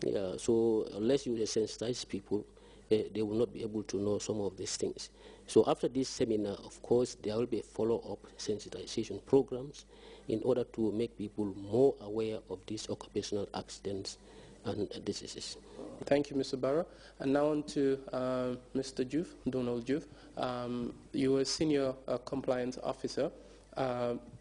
Yeah, so unless you sensitize people, they will not be able to know some of these things. So after this seminar, of course, there will be follow-up sensitization programs in order to make people more aware of these occupational accidents and diseases. Thank you, Mr. Barra. And now on to Mr. Juve, Donald Juve. You are a senior compliance officer.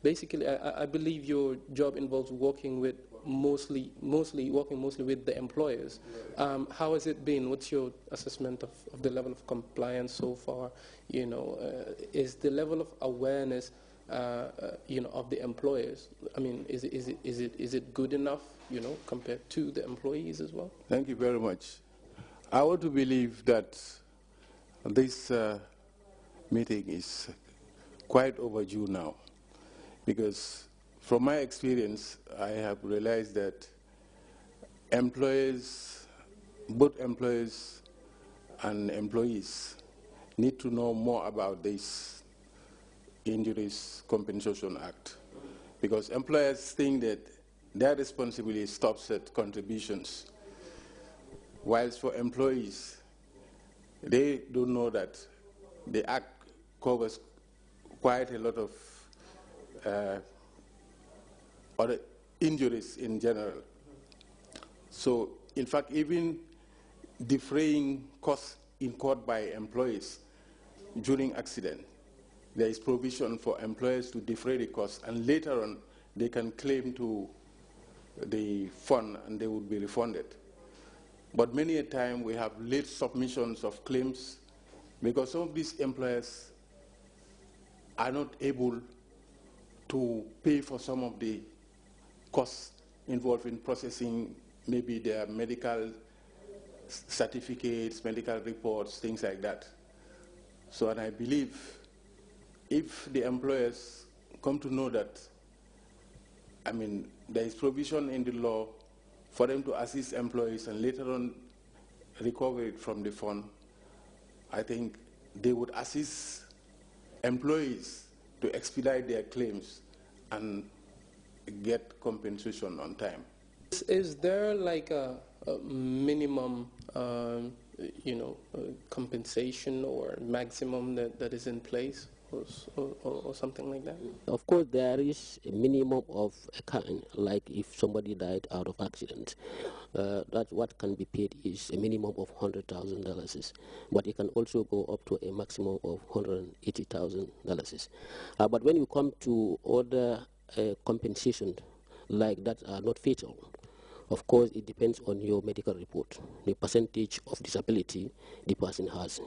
Basically, I believe your job involves working with mostly with the employers. How has it been? What's your assessment of the level of compliance so far? You know, is the level of awareness you know, of the employers? I mean, is it good enough, you know, compared to the employees as well? Thank you very much. I want to believe that this meeting is quite overdue now, because from my experience, I have realized that employers, both employers and employees, need to know more about this Injuries Compensation Act, because employers think that their responsibility stops at contributions, whilst for employees, they don't know that the Act covers quite a lot of other injuries in general. So, in fact, even defraying costs incurred by employees during accident, there is provision for employers to defray the costs, and later on they can claim to the fund and they would be refunded. But many a time we have late submissions of claims because some of these employers are not able to pay for some of the costs involved in processing maybe their medical certificates, medical reports, things like that. So, and I believe if the employers come to know that, I mean, there is provision in the law for them to assist employees and later on recover it from the fund, I think they would assist employees to expedite their claims and get compensation on time. Is there like a minimum, you know, compensation or maximum that is in place, or something like that? Of course, there is a minimum of a kind, like if somebody died out of accident, that what can be paid is a minimum of $100,000, but it can also go up to a maximum of $180,000. But when you come to other compensation like that are not fatal, of course, it depends on your medical report, the percentage of disability the person has.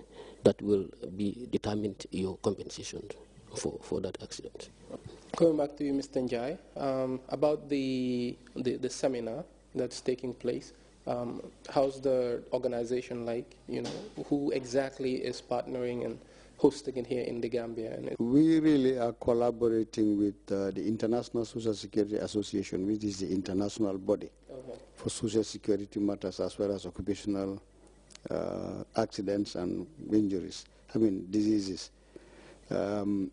That will be determined your compensation for that accident. Coming back to you, Mr. Njai, about the seminar that's taking place, how's the organization like? You know, who exactly is partnering and hosting it here in the Gambia? We really are collaborating with the International Social Security Association, which is the international body for social security matters as well as occupational accidents and injuries, diseases. It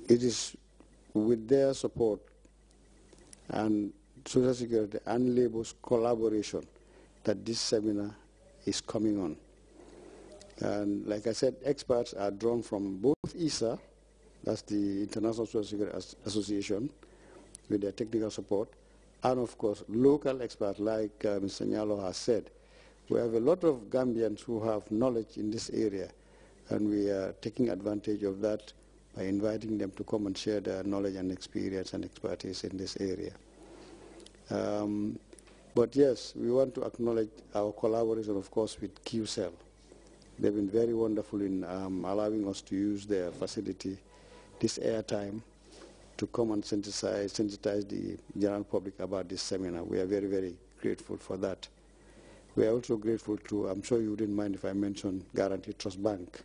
is with their support and Social Security and Labor's collaboration that this seminar is coming on. And like I said, experts are drawn from both ISA, that's the International Social Security Association, with their technical support, and of course local experts like Mr. Nyalo has said. We have a lot of Gambians who have knowledge in this area, and we are taking advantage of that by inviting them to come and share their knowledge and experience and expertise in this area. But yes, we want to acknowledge our collaboration, of course, with QCell. They've been very wonderful in allowing us to use their facility, this airtime, to come and sensitize the general public about this seminar. We are very, very grateful for that. We are also grateful to, I'm sure you wouldn't mind if I mention Guarantee Trust Bank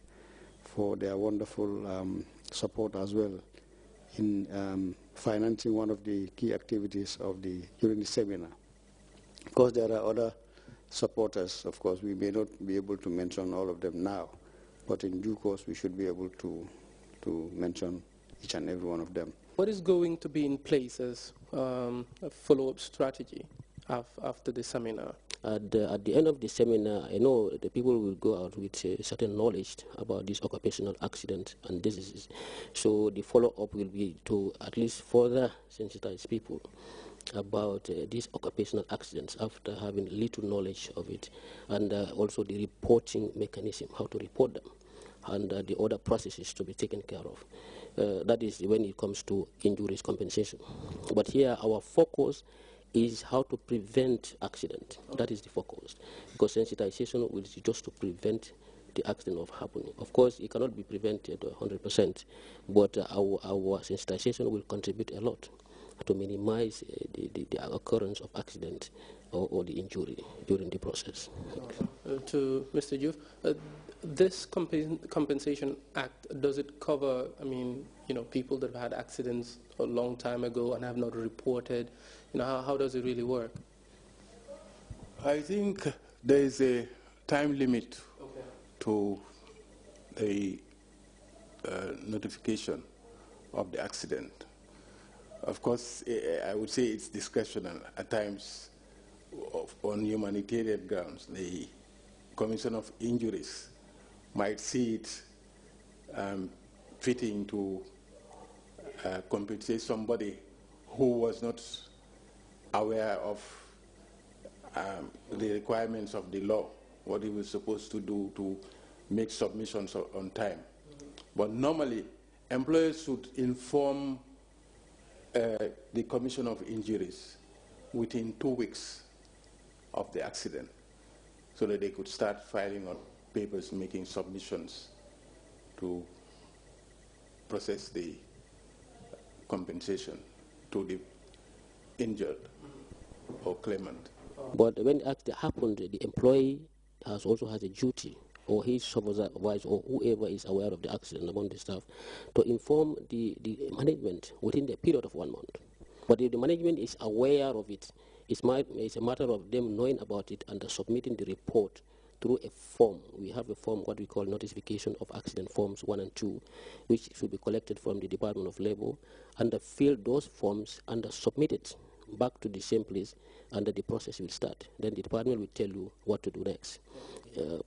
for their wonderful support as well in financing one of the key activities of during the seminar. Of course, there are other supporters. Of course, we may not be able to mention all of them now, but in due course, we should be able to mention each and every one of them. What is going to be in place as a follow-up strategy after the seminar? At the end of the seminar, I know the people will go out with certain knowledge about this occupational accident and diseases. So the follow-up will be to at least further sensitize people about these occupational accidents after having little knowledge of it, and also the reporting mechanism, how to report them, and the other processes to be taken care of. That is when it comes to injuries compensation. But here our focus is how to prevent accident. That is the focus, because sensitization will be just to prevent the accident of happening. Of course, it cannot be prevented 100%, but our sensitization will contribute a lot to minimize the occurrence of accident or the injury during the process. To Mr. Juf, this Compensation Act, does it cover, I mean, people that have had accidents a long time ago and have not reported? How does it really work? I think there is a time limit to the notification of the accident. Of course, I would say it's discretionary. At times, on humanitarian grounds, the Commission of Injuries might see it fitting to compensate somebody who was not aware of the requirements of the law, what he was supposed to do to make submissions on time. But normally, employers should inform the Commission of Injuries within 2 weeks of the accident, so that they could start filing on papers, making submissions to process the compensation to the injured or claimant. But when the accident happened, the employee also has a duty, or his supervisor or whoever is aware of the accident among the staff, to inform the management within the period of 1 month. But if the management is aware of it, it's a matter of them knowing about it and submitting the report through a form. We have a form, what we call Notification of Accident Forms 1 and 2, which should be collected from the Department of Labor, and fill those forms and submit it back to the same place, and the process will start. Then the department will tell you what to do next.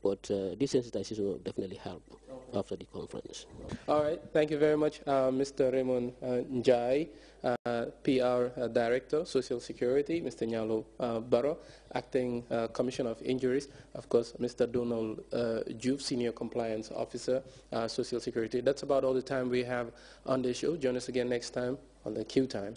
But this sensitization will definitely help after the conference. All right. Thank you very much, Mr. Raymond Njai, PR Director, Social Security, Mr. Nyalo Barrow, Acting Commissioner of Injuries, of course, Mr. Donald Juve, Senior Compliance Officer, Social Security. That's about all the time we have on the show. Join us again next time on the Q Time.